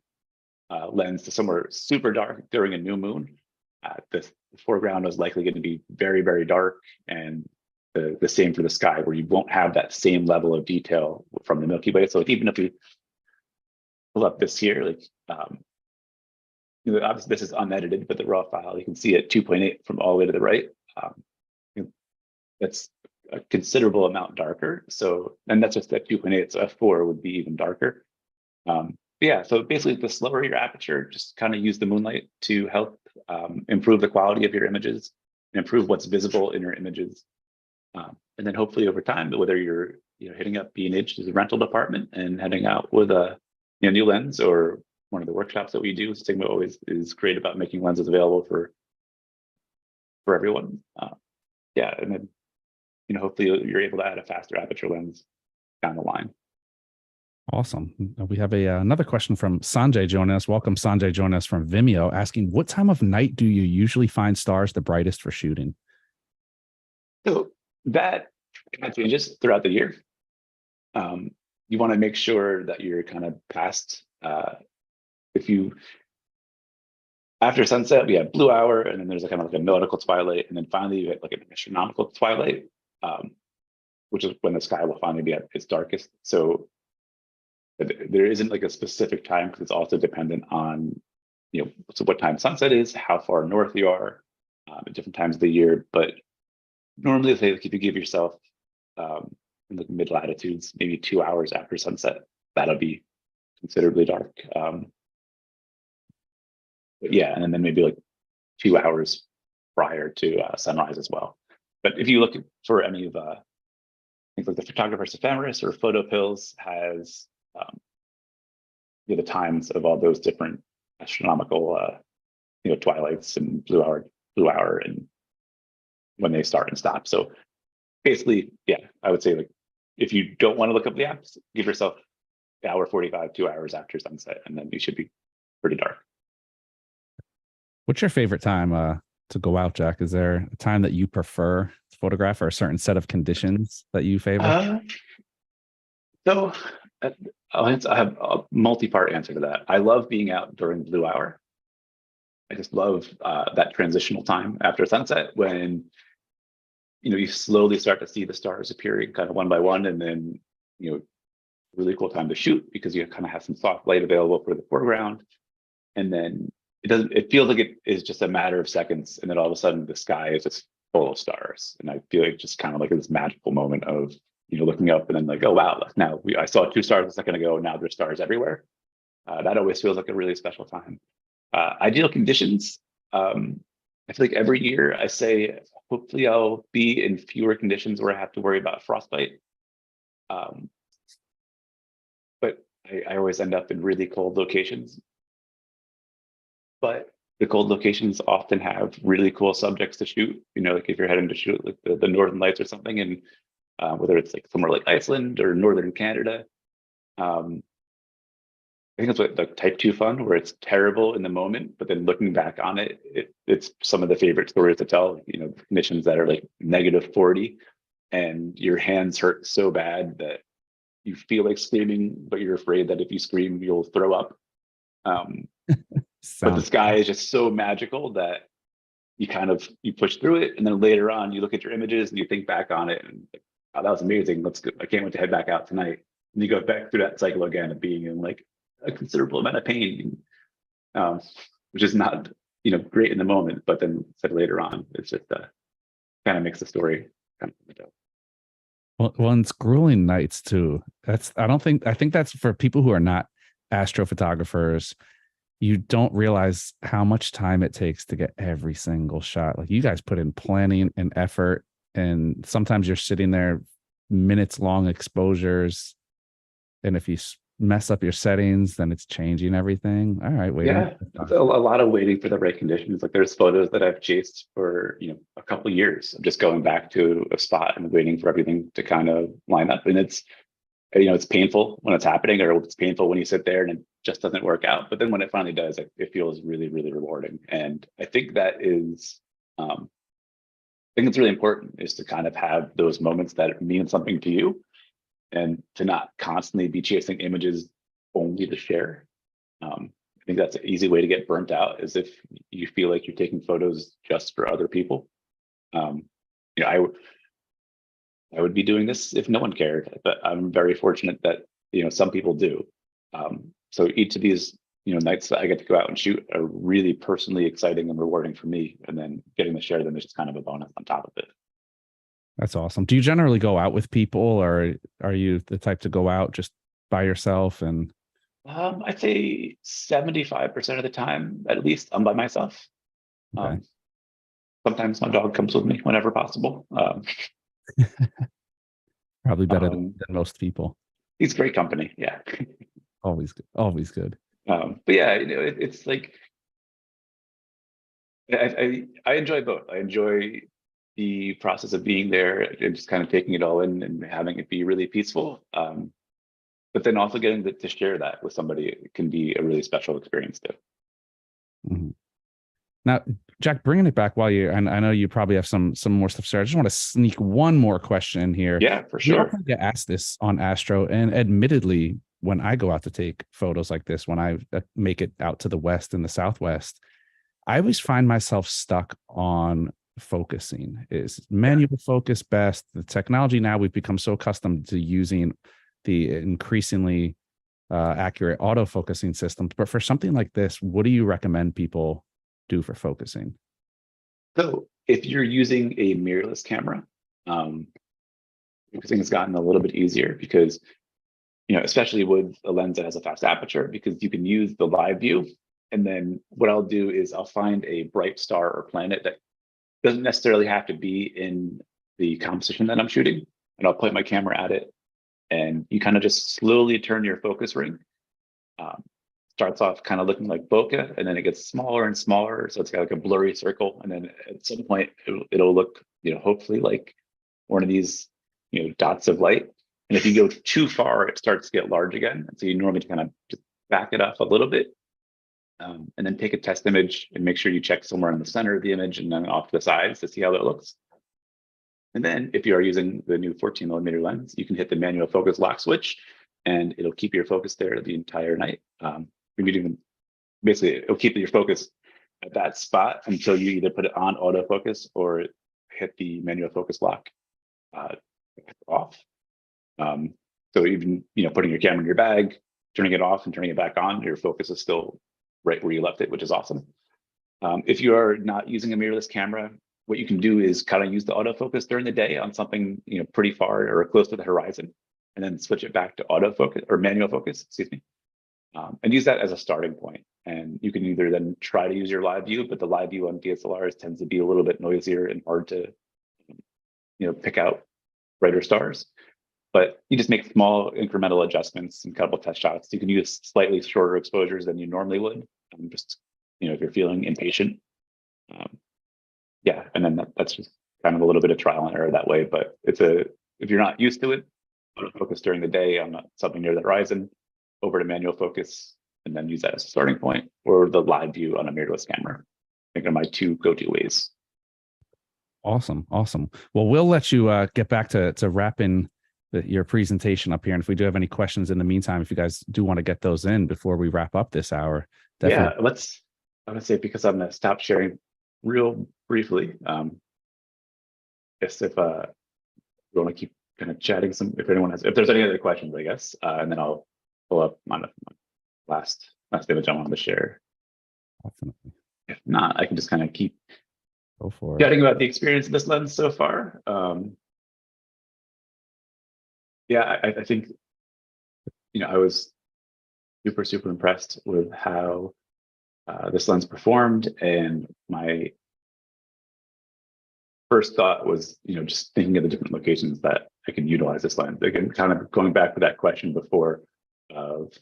lens to somewhere super dark during a new moon, the foreground is likely going to be very, very dark, and the same for the sky, where you won't have that same level of detail from the Milky Way. So like, even if you pull up this here, like obviously this is unedited, but the raw file, you can see it 2.8 from all the way to the right. That's a considerable amount darker. So, and that's just at 2.8, so f4 would be even darker. Yeah, so basically the slower your aperture, just kind of use the moonlight to help improve the quality of your images, and improve what's visible in your images. And then hopefully over time, whether you're hitting up B&H's rental department and heading out with a new lens, or one of the workshops that we do, Sigma always is great about making lenses available for everyone. Yeah, and then hopefully you're able to add a faster aperture lens down the line. Awesome. We have another question from Sanjay joining us. Welcome, Sanjay, joining us from Vimeo, asking, what time of night do you usually find stars the brightest for shooting? So that kind of changes throughout the year. You want to make sure that you're kind of past, after sunset, we have blue hour, and then there's a kind of like a nautical twilight, and then finally you get like an astronomical twilight, which is when the sky will finally be at its darkest. So there isn't like a specific time, because it's also dependent on, so what time sunset is, how far north you are, at different times of the year. But normally, say, like, if you give yourself in the mid latitudes, maybe 2 hours after sunset, that'll be considerably dark. But yeah, and then maybe like 2 hours prior to sunrise as well. But if you look for any of things like the Photographer's Ephemeris or Photo Pills, has the times of all those different astronomical twilights and blue hour, and when they start and stop. So basically, yeah, I would say, like, if you don't want to look up the apps, give yourself hour 45, 2 hours after sunset, and then you should be pretty dark. What's your favorite time to go out, Jack? Is there a time that you prefer to photograph, or a certain set of conditions that you favor? So I have a multi-part answer to that. I love being out during blue hour. I just love that transitional time after sunset, when you slowly start to see the stars appearing kind of one by one, and then really cool time to shoot, because you kind of have some soft light available for the foreground, and then it feels like it is just a matter of seconds, and then all of a sudden the sky is just full of stars, and I feel like just kind of like this magical moment of looking up and then like, oh wow, now I saw 2 stars a second ago, and now there's stars everywhere. That always feels like a really special time. Ideal conditions. I feel like every year I say, hopefully I'll be in fewer conditions where I have to worry about frostbite. but I always end up in really cold locations. But the cold locations often have really cool subjects to shoot. You know, like if you're heading to shoot like the Northern Lights or something, and whether it's like somewhere like Iceland or Northern Canada. I think it's what the type 2 fun, where it's terrible in the moment, but then looking back on it, it's some of the favorite stories to tell. You know, conditions that are like -40, and your hands hurt so bad that you feel like screaming, but you're afraid that if you scream, you'll throw up. But the sky is just so magical that you push through it, and then later on you look at your images and you think back on it, and like, oh, that was amazing. Let's go. I can't wait to head back out tonight. And you go back through that cycle again of being in like a considerable amount of pain, which is not great in the moment, but then said later on, it's just kind of makes the story kind of. Well, and it's grueling nights too. I think that's for people who are not astrophotographers. You don't realize how much time it takes to get every single shot. Like you guys put in planning and effort, and sometimes you're sitting there minutes long exposures. And if you mess up your settings, then it's changing everything. All right, wait. Yeah, it's a lot of waiting for the right conditions. Like there's photos that I've chased for a couple of years. I'm just going back to a spot and waiting for everything to kind of line up. And it's painful when it's happening, or it's painful when you sit there and it just doesn't work out. But then when it finally does, it feels really, really rewarding. And I think that is, I think it's really important, is to kind of have those moments that mean something to you, and to not constantly be chasing images only to share. I think that's an easy way to get burnt out, is if you feel like you're taking photos just for other people. I would be doing this if no one cared, but I'm very fortunate that some people do. So each of these nights that I get to go out and shoot are really personally exciting and rewarding for me, and then getting to share them is just kind of a bonus on top of it. That's awesome. Do you generally go out with people, or are you the type to go out just by yourself? And I'd say 75% of the time, at least, I'm by myself. okay. Sometimes my dog comes with me whenever possible. Probably better than most people. He's great company. Yeah. Always good. Always good. But yeah, it's like I enjoy both. I enjoy the process of being there and just kind of taking it all in and having it be really peaceful. But then also getting to share that with somebody can be a really special experience too. Mm-hmm. Now, Jack, bringing it back while you, and I know you probably have some more stuff, sir. I just want to sneak one more question in here. Yeah, for sure. We often get asked this on Astro, and admittedly, when I go out to take photos like this, when I make it out to the West and the Southwest, I always find myself stuck on focusing. Is manual focus best? The technology now, we've become so accustomed to using the increasingly accurate autofocusing systems. But for something like this, what do you recommend people do for focusing? So if you're using a mirrorless camera, focusing has gotten a little bit easier because, especially with a lens that has a fast aperture, because you can use the live view. And then what I'll do is I'll find a bright star or planet that doesn't necessarily have to be in the composition that I'm shooting. And I'll point my camera at it, and you kind of just slowly turn your focus ring. Starts off kind of looking like bokeh, and then it gets smaller and smaller. So it's got like a blurry circle. And then at some point it'll look, hopefully like one of these, dots of light. And if you go too far, it starts to get large again. And so you normally kind of just back it off a little bit, and then take a test image and make sure you check somewhere in the center of the image and then off the sides to see how that looks. And then if you are using the new 14mm lens, you can hit the manual focus lock switch, and it'll keep your focus there the entire night. Basically, it'll keep your focus at that spot until you either put it on autofocus or hit the manual focus lock off. So even putting your camera in your bag, turning it off and turning it back on, your focus is still right where you left it, which is awesome. If you are not using a mirrorless camera, what you can do is kind of use the autofocus during the day on something pretty far or close to the horizon, and then switch it back to autofocus or manual focus, excuse me. And use that as a starting point. And you can either then try to use your live view, but the live view on DSLRs tends to be a little bit noisier and hard to, pick out brighter stars. but you just make small incremental adjustments and couple test shots. You can use slightly shorter exposures than you normally would. Just, if you're feeling impatient. Yeah, and then that's just kind of a little bit of trial and error that way. But if you're not used to it, focus during the day on something near the horizon, over to manual focus, and then use that as a starting point, or the live view on a mirrorless camera. I think are my two go-to ways. Awesome. Well, we'll let you get back to wrapping your presentation up here. And if we do have any questions in the meantime, if you guys do want to get those in before we wrap up this hour, definitely. Yeah, I'm gonna say, because I'm gonna stop sharing real briefly. If you want to keep kind of chatting, if there's any other questions, I guess, and then I'll pull up my last image I wanted to share. Definitely. If not, I can just kind of keep go for it. chatting about the experience of this lens so far. Yeah, I think, I was super impressed with how this lens performed, and my first thought was, just thinking of the different locations that I can utilize this lens. Again, kind of going back to that question before of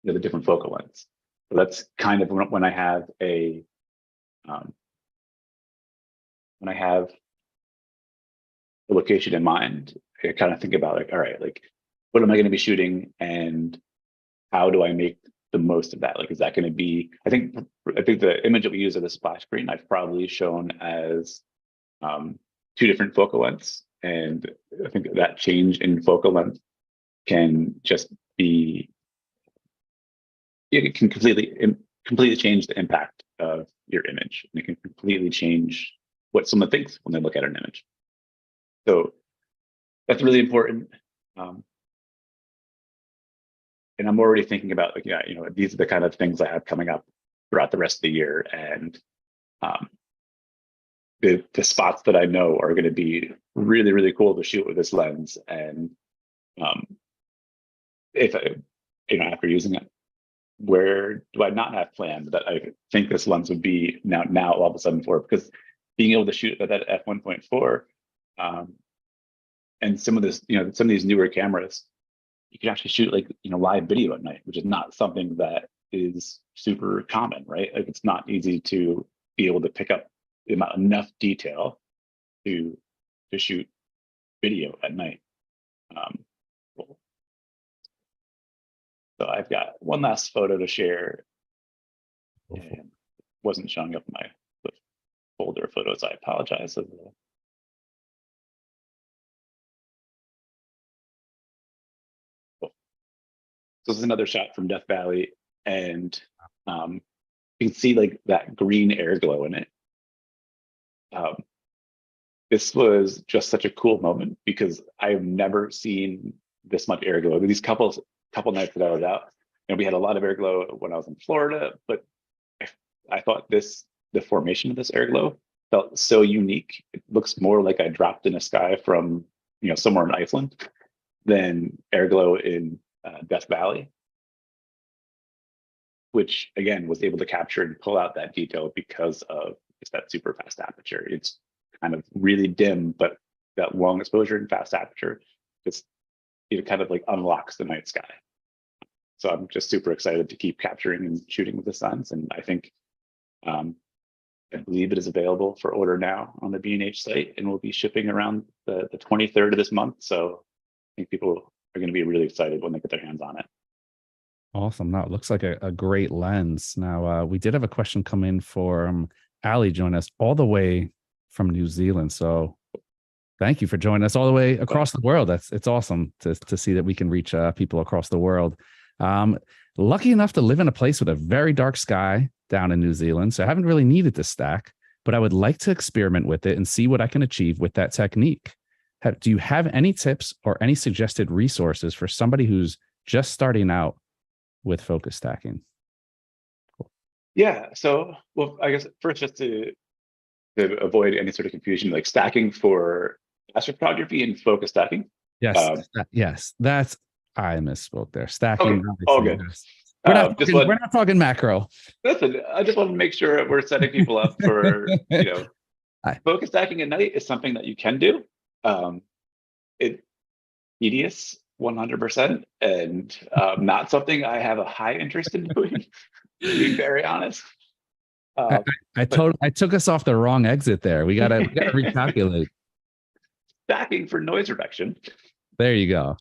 the different focal lengths. So that's kind of when I have a location in mind, I kind of think about like, all right, like, what am I going to be shooting, and how do I make the most of that? Like, is that going to be? I think the image that we use of the splash screen, I've probably shown as two different focal lengths, and I think that change in focal length can just be, it can completely change the impact of your image, and it can completely change what someone thinks when they look at an image. So that's really important. And I'm already thinking about, like, these are the kind of things I have coming up throughout the rest of the year, and the spots that I know are going to be really cool to shoot with this lens. And if after using it, where do I not have planned that I think this lens would be now all of a sudden for? Because being able to shoot at that f1.4, and some of these newer cameras, you can actually shoot live video at night, which is not something that is super common, right? Like, it's not easy to be able to pick up enough detail to shoot video at night. So I've got one last photo to share, and wasn't showing up in my folder of photos. I apologize. So this is another shot from Death Valley, and you can see like that green air glow in it. This was just such a cool moment, because I've never seen this much air glow. These couple nights that I was out, and we had a lot of air glow when I was in Florida, but I thought the formation of this air glow felt so unique. It looks more like I dropped in a sky from somewhere in Iceland than air glow in Death Valley, which again was able to capture and pull out that detail because of just that super fast aperture. It's kind of really dim, but that long exposure and fast aperture, it kind of like unlocks the night sky. So I'm just super excited to keep capturing and shooting with this lens, and I think I believe it is available for order now on the B&H site, and we'll be shipping around the 23rd of this month. So I think people are going to be really excited when they get their hands on it. Awesome. Now it looks like a great lens. Now we did have a question come in from Ali, join us all the way from New Zealand. So thank you for joining us all the way across the world. It's awesome to see that we can reach people across the world. Lucky enough to live in a place with a very dark sky down in New Zealand. So I haven't really needed this stack, but I would like to experiment with it and see what I can achieve with that technique. Do you have any tips or any suggested resources for somebody who's just starting out with focus stacking? Cool. Yeah. So, well, I guess first, just to avoid any sort of confusion, like stacking for astrophotography and focus stacking. Yes. Yes. I misspoke there. Stacking. Okay. All good. Yes. We're not talking macro. Listen, I just want to make sure we're setting people up for, focus stacking at night is something that you can do. It tedious 100%, and not something I have a high interest in doing, to be very honest. I took us off the wrong exit there. We gotta recalculate. Stacking for noise reduction. There you go.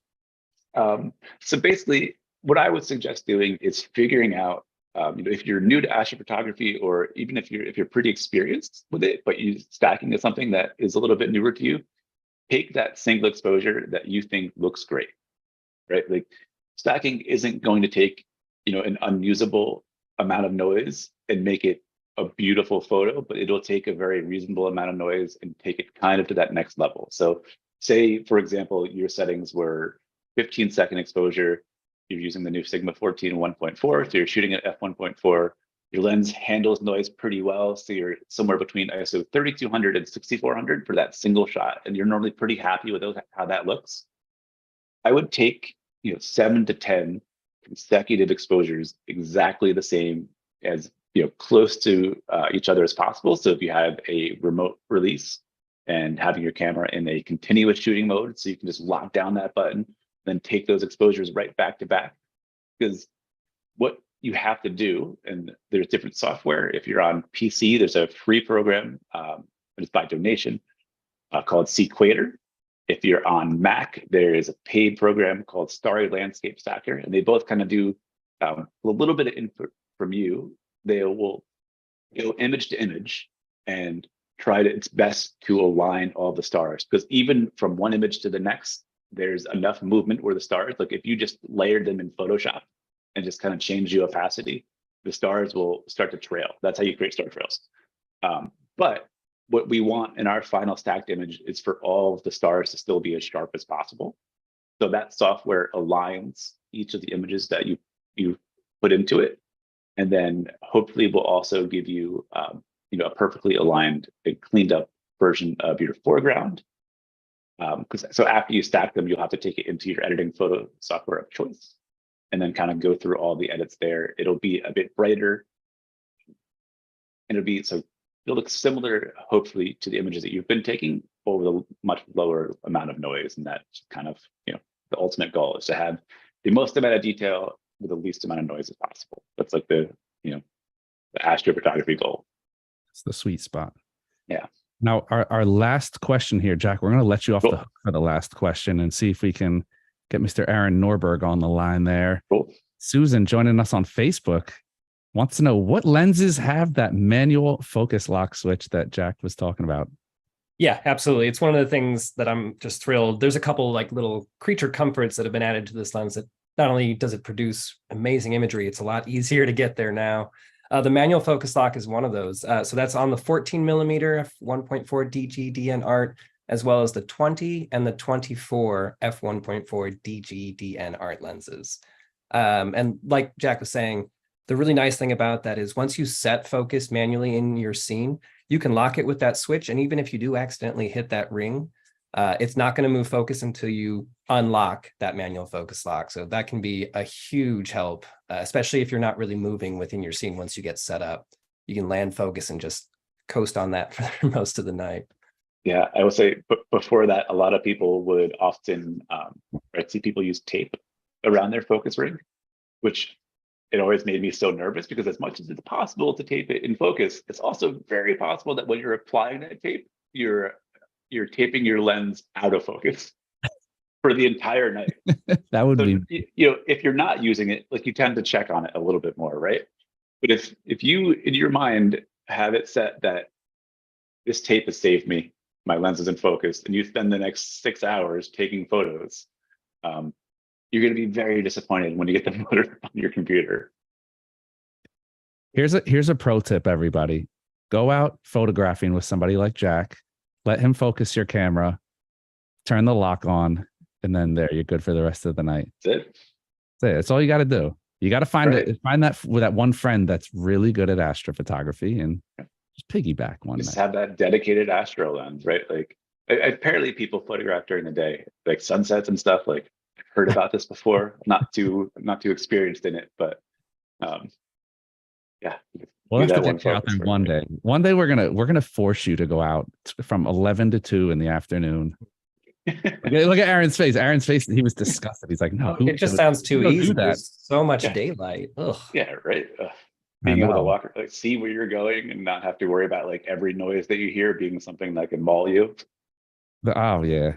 So basically, what I would suggest doing is figuring out, if you're new to astrophotography, or even if you're pretty experienced with it, but stacking is something that is a little bit newer to you, take that single exposure that you think looks great, right? Like stacking isn't going to take, an unusable amount of noise and make it a beautiful photo, but it'll take a very reasonable amount of noise and take it kind of to that next level. So say, for example, your settings were 15-second exposure. You're using the new Sigma 14 1.4, so you're shooting at f1.4. Your lens handles noise pretty well, so you're somewhere between ISO 3200 and 6400 for that single shot, and you're normally pretty happy with how that looks. I would take 7 to 10 consecutive exposures exactly the same, as close to each other as possible. So if you have a remote release and having your camera in a continuous shooting mode, so you can just lock down that button, then take those exposures right back to back. Because what you have to do, and there's different software. If you're on PC, there's a free program, but it's by donation, called Sequator. If you're on Mac, there is a paid program called Starry Landscape Stacker, and they both kind of do a little bit of input from you. They will go image to image and try its best to align all the stars, because even from one image to the next, there's enough movement where the stars, like if you just layered them in Photoshop and just kind of change the opacity, the stars will start to trail. That's how you create star trails. But what we want in our final stacked image is for all of the stars to still be as sharp as possible. So that software aligns each of the images that you put into it, and then hopefully will also give you a perfectly aligned and cleaned up version of your foreground. So after you stack them, you'll have to take it into your editing photo software of choice, and then kind of go through all the edits there. It'll be a bit brighter, and it'll look similar, hopefully, to the images that you've been taking, over the much lower amount of noise. And that's kind of the ultimate goal, is to have the most amount of detail with the least amount of noise as possible. That's like the astrophotography goal. It's the sweet spot. Yeah. Now, our last question here, Jack, we're going to let you off the hook for the last question and see if we can get Mr. Aaron Norberg on the line there. Cool. Susan, joining us on Facebook, wants to know what lenses have that manual focus lock switch that Jack was talking about. Yeah, absolutely. It's one of the things that I'm just thrilled. There's a couple like little creature comforts that have been added to this lens that not only does it produce amazing imagery, it's a lot easier to get there now. The manual focus lock is one of those. So that's on the 14 millimeter f1.4 DG DN art, as well as the 20 and the 24 f1.4 DG DN art lenses. And like Jack was saying, the really nice thing about that is once you set focus manually in your scene, you can lock it with that switch. And even if you do accidentally hit that ring, it's not going to move focus until you unlock that manual focus lock. So that can be a huge help, especially if you're not really moving within your scene. Once you get set up, you can land focus and just coast on that for most of the night. Yeah, I would say before that, a lot of people would often see people use tape around their focus ring, which it always made me so nervous, because as much as it's possible to tape it in focus, it's also very possible that when you're applying that tape, you're taping your lens out of focus for the entire night. That would be, if you're not using it, like, you tend to check on it a little bit more, right? But if you in your mind have it set that this tape has saved me, my lens is in focus, and you spend the next 6 hours taking photos, you're going to be very disappointed when you get the photo on your computer. Here's a pro tip, everybody. Go out photographing with somebody like Jack. Let him focus your camera, turn the lock on, and then there, you're good for the rest of the night. That's it. That's all you got to do. You got to find that with that one friend that's really good at astrophotography, and just piggyback one Just night. have that dedicated astro lens, right? Like, apparently people photograph during the day, like sunsets and stuff. Like, I've heard about this before. I'm not too experienced in it, but yeah. We'll have to get you out there one day. One day we're gonna force you to go out from 11 to 2 in the afternoon Look at Aaron's face. Aaron's face. He was disgusted. He's like, no, It just sounds too don't do easy. that. There's so much Yeah. daylight. Ugh. Yeah, right. I Being able to know. walk, like, see where you're going and not have to worry about like every noise that you hear being something that can maul you. Oh yeah,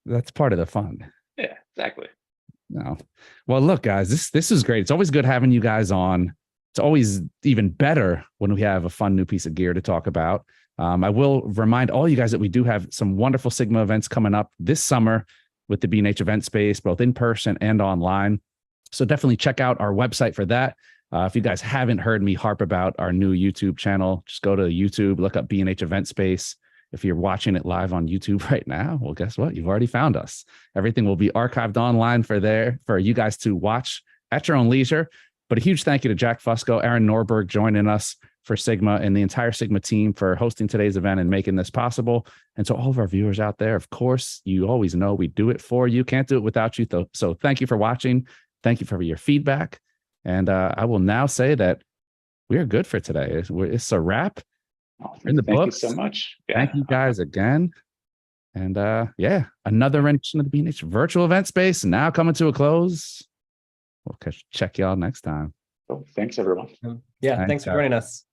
that's part of the fun. Yeah, exactly. No. Well, look, guys, this is great. It's always good having you guys on. It's always even better when we have a fun new piece of gear to talk about. I will remind all you guys that we do have some wonderful Sigma events coming up this summer with the B&H event space, both in person and online. So definitely check out our website for that. If you guys haven't heard me harp about our new YouTube channel, just go to YouTube, look up B&H event space. If you're watching it live on YouTube right now, well, guess what? You've already found us. Everything will be archived online for you guys to watch at your own leisure. But a huge thank you to Jack Fusco, Aaron Norberg joining us for Sigma, and the entire Sigma team for hosting today's event and making this possible. And so all of our viewers out there, of course, you always know we do it for you. Can't do it without you, though. So thank you for watching. Thank you for your feedback. And I will now say that we are good for today. It's a wrap. Oh, In the thank books. you so much. Yeah. Thank you guys again. And yeah, another rendition of the B&H virtual event space now coming to a close. We'll check y'all next time. Well, thanks everyone. Yeah, Thanks, thanks for guys. joining us.